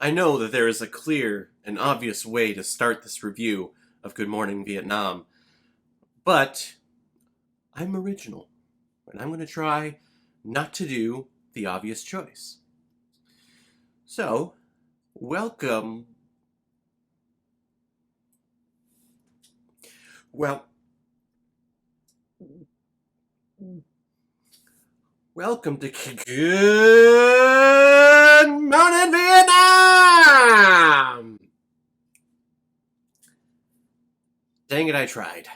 I know that there is a clear and obvious way to start this review of Good Morning Vietnam, but I'm original, and I'm going to try not to do the obvious choice. So, welcome. Well, welcome to Good Morning Vietnam! Dang it, I tried.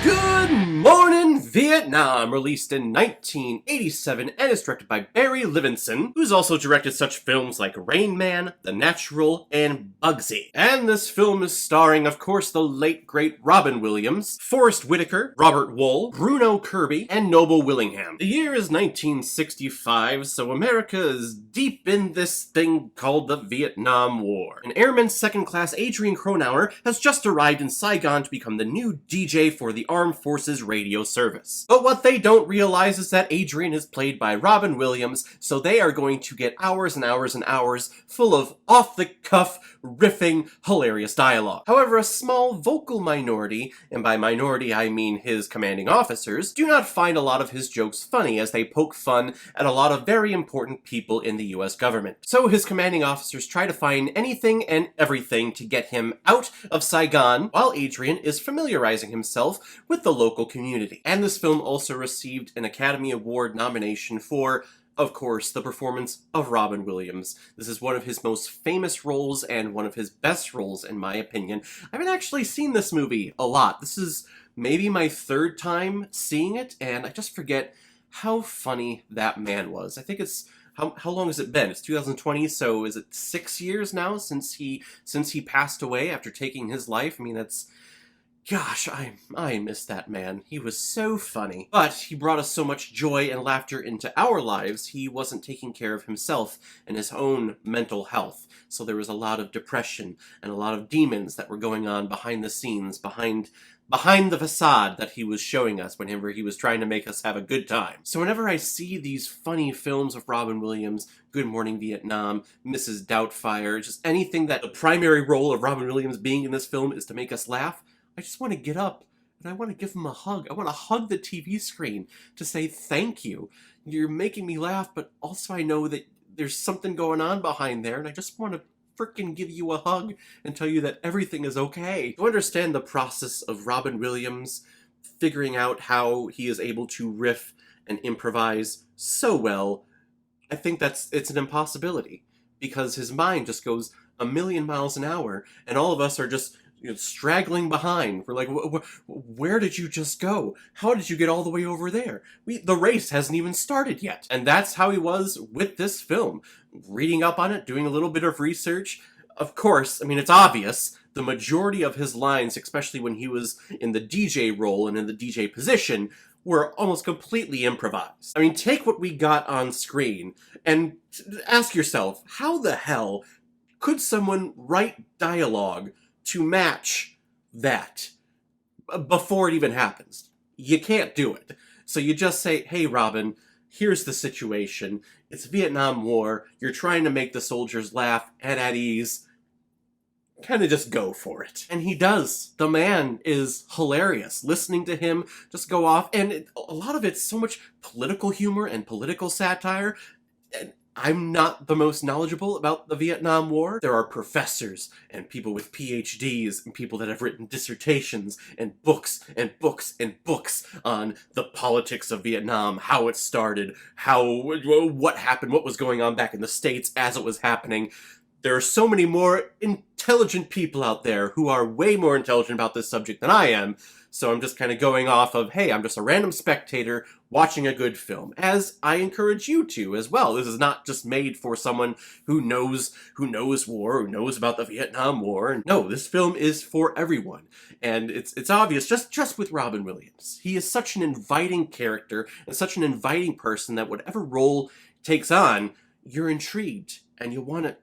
Good Morning Vietnam, released in 1987 and is directed by Barry Levinson, who's also directed such films like Rain Man, The Natural, and Bugsy. And this film is starring, of course, the late great Robin Williams, Forrest Whitaker, Robert Wuhl, Bruno Kirby, and Noble Willingham. The year is 1965, so America is deep in this thing called the Vietnam War. An airman second class Adrian Cronauer has just arrived in Saigon to become the new DJ for the Armed Forces radio service. But what they don't realize is that Adrian is played by Robin Williams, so they are going to get hours and hours and hours full of off-the-cuff, riffing, hilarious dialogue. However, a small vocal minority, and by minority I mean his commanding officers, do not find a lot of his jokes funny as they poke fun at a lot of very important people in the US government. So his commanding officers try to find anything and everything to get him out of Saigon, while Adrian is familiarizing himself with the local community. And this film also received an Academy Award nomination for, of course, the performance of Robin Williams. This is one of his most famous roles and one of his best roles, in my opinion. I haven't actually seen this movie a lot. This is maybe my third time seeing it, and I just forget how funny that man was. I think it's how long has it been? It's 2020, so is it 6 years now since he passed away after taking his life? I mean, that's... Gosh, I miss that man. He was so funny. But he brought us so much joy and laughter into our lives, he wasn't taking care of himself and his own mental health. So there was a lot of depression and a lot of demons that were going on behind the scenes, behind the facade that he was showing us whenever he was trying to make us have a good time. So whenever I see these funny films of Robin Williams, Good Morning Vietnam, Mrs. Doubtfire, just anything that the primary role of Robin Williams being in this film is to make us laugh, I just want to get up and I want to give him a hug. I want to hug the TV screen to say thank you. You're making me laugh, but also I know that there's something going on behind there, and I just want to frickin' give you a hug and tell you that everything is okay. To understand the process of Robin Williams figuring out how he is able to riff and improvise so well, I think it's an impossibility, because his mind just goes a million miles an hour, and all of us are just straggling behind. We're like, where did you just go? How did you get all the way over there? The race hasn't even started yet. And that's how he was with this film. Reading up on it, doing a little bit of research. Of course, I mean, it's obvious. The majority of his lines, especially when he was in the DJ role and in the DJ position, were almost completely improvised. I mean, take what we got on screen and ask yourself, how the hell could someone write dialogue to match that before it even happens? You can't do it. So you just say, hey Robin, here's the situation. It's Vietnam War. You're trying to make the soldiers laugh and at ease. Kind of just go for it. And he does. The man is hilarious. Listening to him just go off, and a lot of it's so much political humor and political satire. And I'm not the most knowledgeable about the Vietnam War. There are professors and people with PhDs and people that have written dissertations and books and books and books on the politics of Vietnam, how it started, what happened, what was going on back in the States as it was happening. There are so many more intelligent people out there who are way more intelligent about this subject than I am, so I'm just kind of going off of, hey, I'm just a random spectator watching a good film, as I encourage you to as well. This is not just made for someone who knows war, who knows about the Vietnam War. No, this film is for everyone, and it's obvious just with Robin Williams. He is such an inviting character and such an inviting person that whatever role takes on, you're intrigued and you want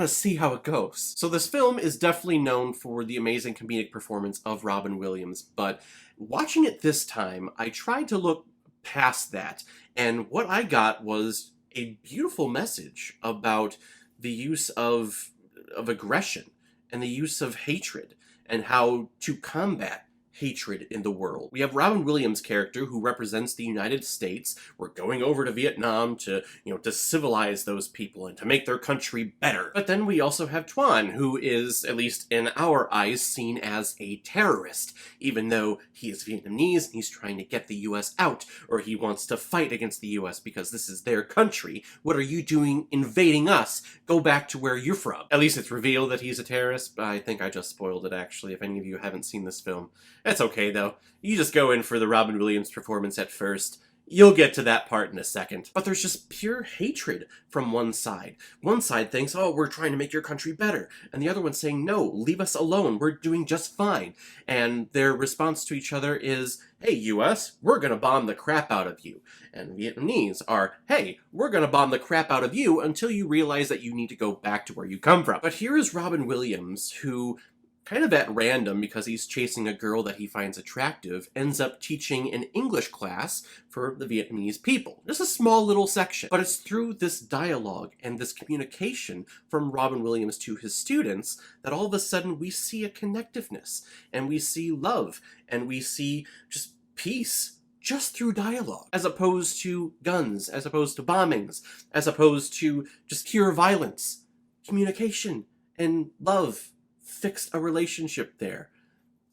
to see how it goes. So this film is definitely known for the amazing comedic performance of Robin Williams, but watching it this time, I tried to look past that. And what I got was a beautiful message about the use of aggression and the use of hatred and how to combat hatred in the world. We have Robin Williams' character who represents the United States. We're going over to Vietnam to, to civilize those people and to make their country better. But then we also have Tuan, who is, at least in our eyes, seen as a terrorist, even though he is Vietnamese and he's trying to get the US out, or he wants to fight against the US because this is their country. What are you doing invading us? Go back to where you're from. At least it's revealed that he's a terrorist, but I think I just spoiled it actually, if any of you haven't seen this film. That's okay, though. You just go in for the Robin Williams performance at first. You'll get to that part in a second. But there's just pure hatred from one side. One side thinks, oh, we're trying to make your country better. And the other one's saying, no, leave us alone. We're doing just fine. And their response to each other is, hey, US, we're gonna bomb the crap out of you. And Vietnamese are, hey, we're gonna bomb the crap out of you until you realize that you need to go back to where you come from. But here is Robin Williams, who, kind of at random because he's chasing a girl that he finds attractive, ends up teaching an English class for the Vietnamese people. Just a small little section, but it's through this dialogue and this communication from Robin Williams to his students that all of a sudden we see a connectiveness, and we see love, and we see just peace just through dialogue, as opposed to guns, as opposed to bombings, as opposed to just pure violence. Communication and love fixed a relationship there.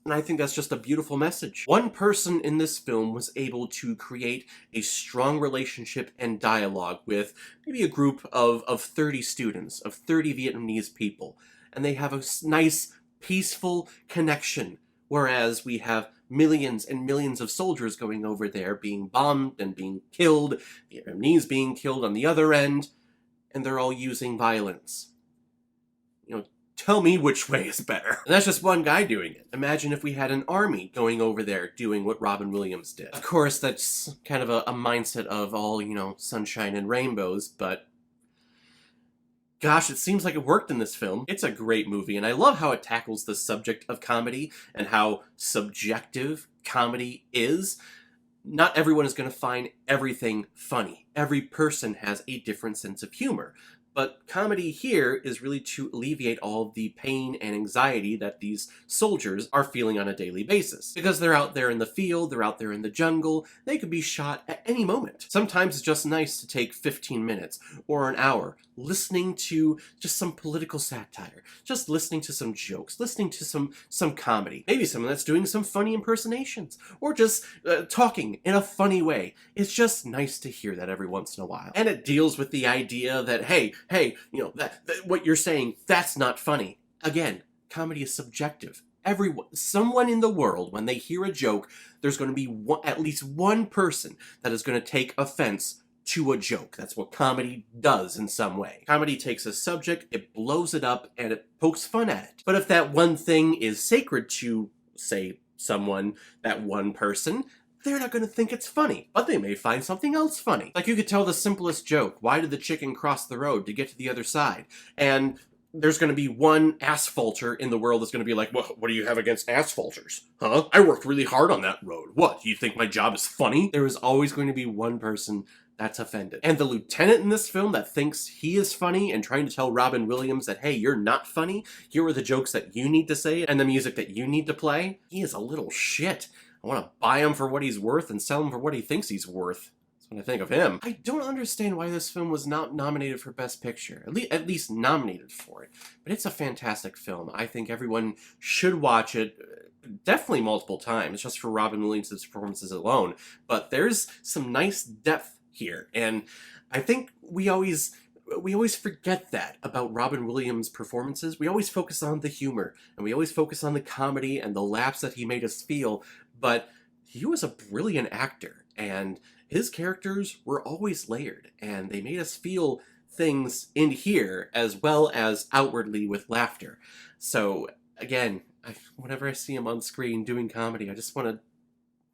And I think that's just a beautiful message. One person in this film was able to create a strong relationship and dialogue with maybe a group of 30 students, of 30 Vietnamese people. And they have a nice, peaceful connection. Whereas we have millions and millions of soldiers going over there being bombed and being killed, Vietnamese being killed on the other end, and they're all using violence. Tell me which way is better. And that's just one guy doing it. Imagine if we had an army going over there doing what Robin Williams did. Of course, that's kind of a mindset of all, sunshine and rainbows, but gosh, it seems like it worked in this film. It's a great movie, and I love how it tackles the subject of comedy and how subjective comedy is. Not everyone is going to find everything funny. Every person has a different sense of humor. But comedy here is really to alleviate all of the pain and anxiety that these soldiers are feeling on a daily basis. Because they're out there in the field, they're out there in the jungle, they could be shot at any moment. Sometimes it's just nice to take 15 minutes or an hour listening to just some political satire, just listening to some jokes, listening to some comedy. Maybe someone that's doing some funny impersonations, or just talking in a funny way. It's just nice to hear that every once in a while. And it deals with the idea that, hey, that what you're saying, that's not funny. Again, comedy is subjective. Someone in the world, when they hear a joke, there's going to be at least one person that is going to take offense to a joke. That's what comedy does in some way. Comedy takes a subject, it blows it up, and it pokes fun at it. But if that one thing is sacred to, say, someone, that one person, they're not going to think it's funny, but they may find something else funny. Like, you could tell the simplest joke. Why did the chicken cross the road to get to the other side? And there's going to be one asphalter in the world that's going to be like, well, what do you have against asphalters? Huh? I worked really hard on that road. What, you think my job is funny? There is always going to be one person that's offended. And the lieutenant in this film that thinks he is funny and trying to tell Robin Williams that, hey, you're not funny, here are the jokes that you need to say and the music that you need to play, he is a little shit. I want to buy him for what he's worth and sell him for what he thinks he's worth. That's what I think of him. I don't understand why this film was not nominated for Best Picture. At least nominated for it. But it's a fantastic film. I think everyone should watch it. Definitely multiple times, just for Robin Williams' performances alone. But there's some nice depth here. And I think we always forget that about Robin Williams' performances. We always focus on the humor, and we always focus on the comedy and the laughs that he made us feel, but he was a brilliant actor, and his characters were always layered, and they made us feel things in here as well as outwardly with laughter. So, again, whenever I see him on screen doing comedy, I just want to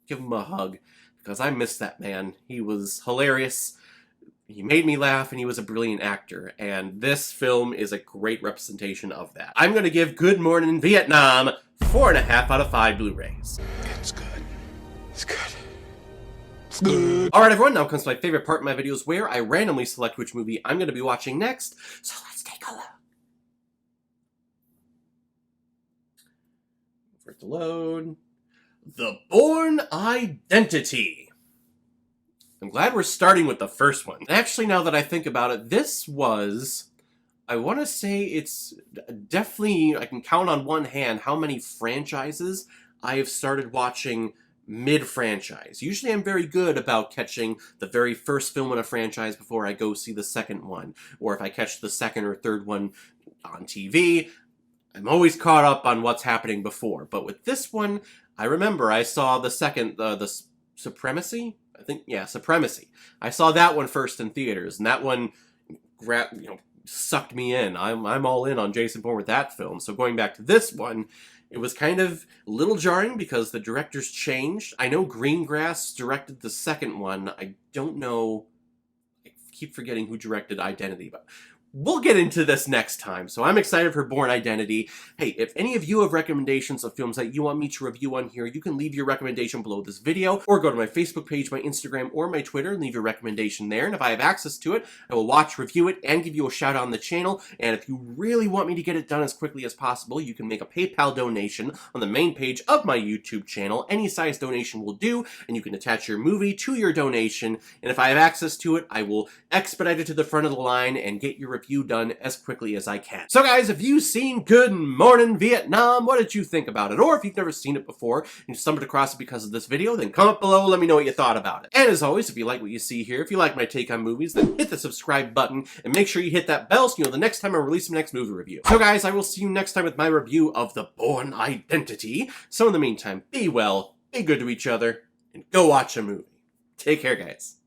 give him a hug, because I miss that man. He was hilarious. He made me laugh, and he was a brilliant actor, and this film is a great representation of that. I'm going to give Good Morning Vietnam 4.5 out of 5 Blu-rays. It's good. It's good. Alright everyone, now comes my favorite part of my videos where I randomly select which movie I'm going to be watching next, so let's take a look. For it to load. The Bourne Identity. I'm glad we're starting with the first one. Actually, now that I think about it, this was... I want to say it's definitely... I can count on one hand how many franchises I have started watching mid-franchise. Usually I'm very good about catching the very first film in a franchise before I go see the second one. Or if I catch the second or third one on TV, I'm always caught up on what's happening before. But with this one, I remember I saw the second, the Supremacy? I think, yeah, Supremacy. I saw that one first in theaters, and that one sucked me in. I'm all in on Jason Bourne with that film. So going back to this one, it was kind of a little jarring because the directors changed. I know Greengrass directed the second one. I don't know... I keep forgetting who directed Identity, but... we'll get into this next time, so I'm excited for Bourne Identity. Hey, if any of you have recommendations of films that you want me to review on here, you can leave your recommendation below this video, or go to my Facebook page, my Instagram, or my Twitter and leave your recommendation there, and if I have access to it, I will watch, review it, and give you a shout out on the channel, and if you really want me to get it done as quickly as possible, you can make a PayPal donation on the main page of my YouTube channel. Any size donation will do, and you can attach your movie to your donation, and if I have access to it, I will expedite it to the front of the line and get your review done as quickly as I can. So guys, have you seen Good Morning Vietnam? What did you think about it? Or if you've never seen it before and you stumbled across it because of this video, then comment below, let me know what you thought about it. And as always, if you like what you see here, if you like my take on movies, then hit the subscribe button and make sure you hit that bell so you know the next time I release my next movie review. So guys, I will see you next time with my review of The Bourne Identity. So in the meantime, be well, be good to each other, and go watch a movie. Take care, guys.